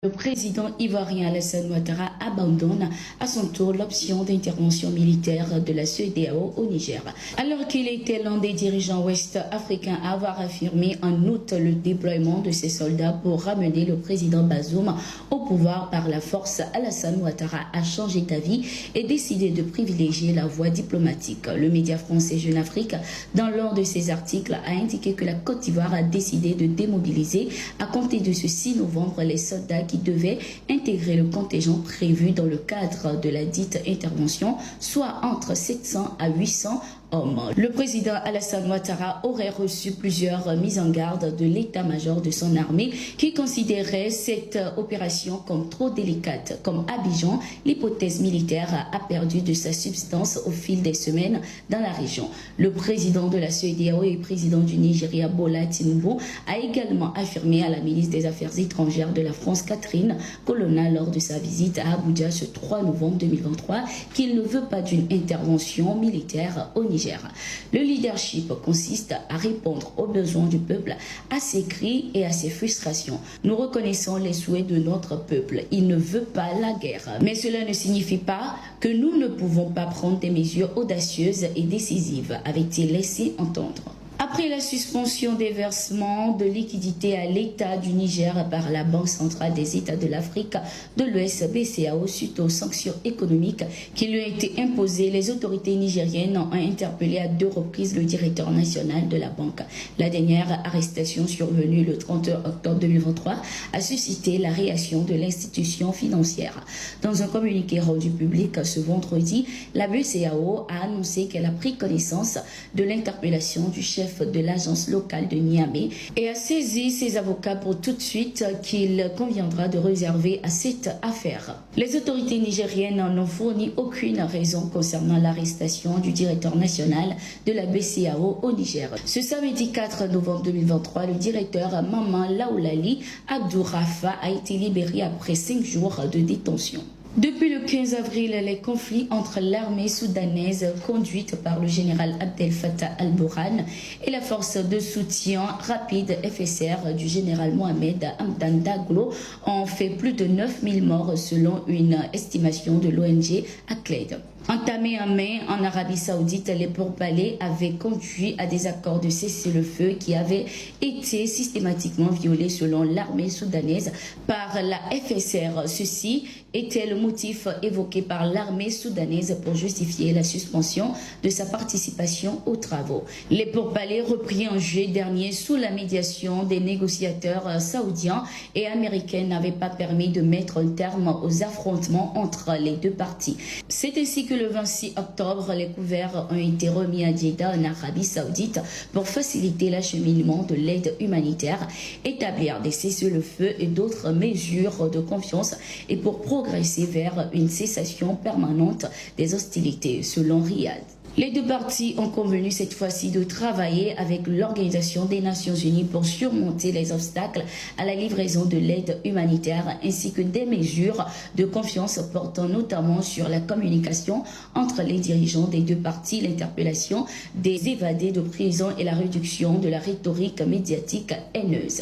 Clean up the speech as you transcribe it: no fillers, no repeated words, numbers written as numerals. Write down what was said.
Le président ivoirien Alassane Ouattara abandonne à son tour l'option d'intervention militaire de la CEDEAO au Niger. Alors qu'il était l'un des dirigeants ouest-africains à avoir affirmé en août le déploiement de ses soldats pour ramener le président Bazoum au pouvoir par la force, Alassane Ouattara a changé d'avis et décidé de privilégier la voie diplomatique. Le média français Jeune Afrique, dans l'un de ses articles, a indiqué que la Côte d'Ivoire a décidé de démobiliser à compter de ce 6 novembre les soldats qui devaient intégrer le contingent prévu dans le cadre de la dite intervention, soit entre 700 à 800 hommes. Le président Alassane Ouattara aurait reçu plusieurs mises en garde de l'état-major de son armée qui considérait cette opération comme trop délicate. Comme Abidjan, l'hypothèse militaire a perdu de sa substance au fil des semaines dans la région. Le président de la CEDEAO et président du Nigeria, Bola Tinubu, a également affirmé à la ministre des Affaires étrangères de la France, Catherine Colonna, lors de sa visite à Abuja ce 3 novembre 2023, qu'il ne veut pas d'une intervention militaire au Niger. Le leadership consiste à répondre aux besoins du peuple, à ses cris et à ses frustrations. Nous reconnaissons les souhaits de notre peuple. Il ne veut pas la guerre. Mais cela ne signifie pas que nous ne pouvons pas prendre des mesures audacieuses et décisives, avait-il laissé entendre. Après la suspension des versements de liquidités à l'État du Niger par la Banque centrale des États de l'Afrique de l'Ouest BCAO suite aux sanctions économiques qui lui ont été imposées, les autorités nigériennes ont interpellé à 2 reprises le directeur national de la banque. La dernière arrestation survenue le 30 octobre 2023 a suscité la réaction de l'institution financière. Dans un communiqué rendu public ce vendredi, la BCAO a annoncé qu'elle a pris connaissance de l'interpellation du chef de l'agence locale de Niamey et a saisi ses avocats pour tout de suite qu'il conviendra de réserver à cette affaire. Les autorités nigériennes n'ont fourni aucune raison concernant l'arrestation du directeur national de la BCAO au Niger. Ce samedi 4 novembre 2023, le directeur Maman Laoulali Abdourafa a été libéré après 5 jours de détention. Depuis le 15 avril, les conflits entre l'armée soudanaise conduite par le général Abdel Fattah al-Burhan et la force de soutien rapide FSR du général Mohamed Hamdan Daglo ont fait plus de 9000 morts selon une estimation de l'ONG Acled. Entamés en mai en Arabie Saoudite, les pourparlers avaient conduit à des accords de cessez-le-feu qui avaient été systématiquement violés selon l'armée soudanaise par la FSR. Ceci était le motif évoqué par l'armée soudanaise pour justifier la suspension de sa participation aux travaux. Les pourparlers repris en juillet dernier sous la médiation des négociateurs saoudiens et américains n'avaient pas permis de mettre un terme aux affrontements entre les deux parties. C'est ainsi que le 26 octobre, les couverts ont été remis à Jeddah en Arabie Saoudite pour faciliter l'acheminement de l'aide humanitaire, établir des cessez-le-feu et d'autres mesures de confiance et pour progresser vers une cessation permanente des hostilités, selon Riyad. Les deux parties ont convenu cette fois-ci de travailler avec l'Organisation des Nations Unies pour surmonter les obstacles à la livraison de l'aide humanitaire ainsi que des mesures de confiance portant notamment sur la communication entre les dirigeants des deux parties, l'interpellation des évadés de prison et la réduction de la rhétorique médiatique haineuse.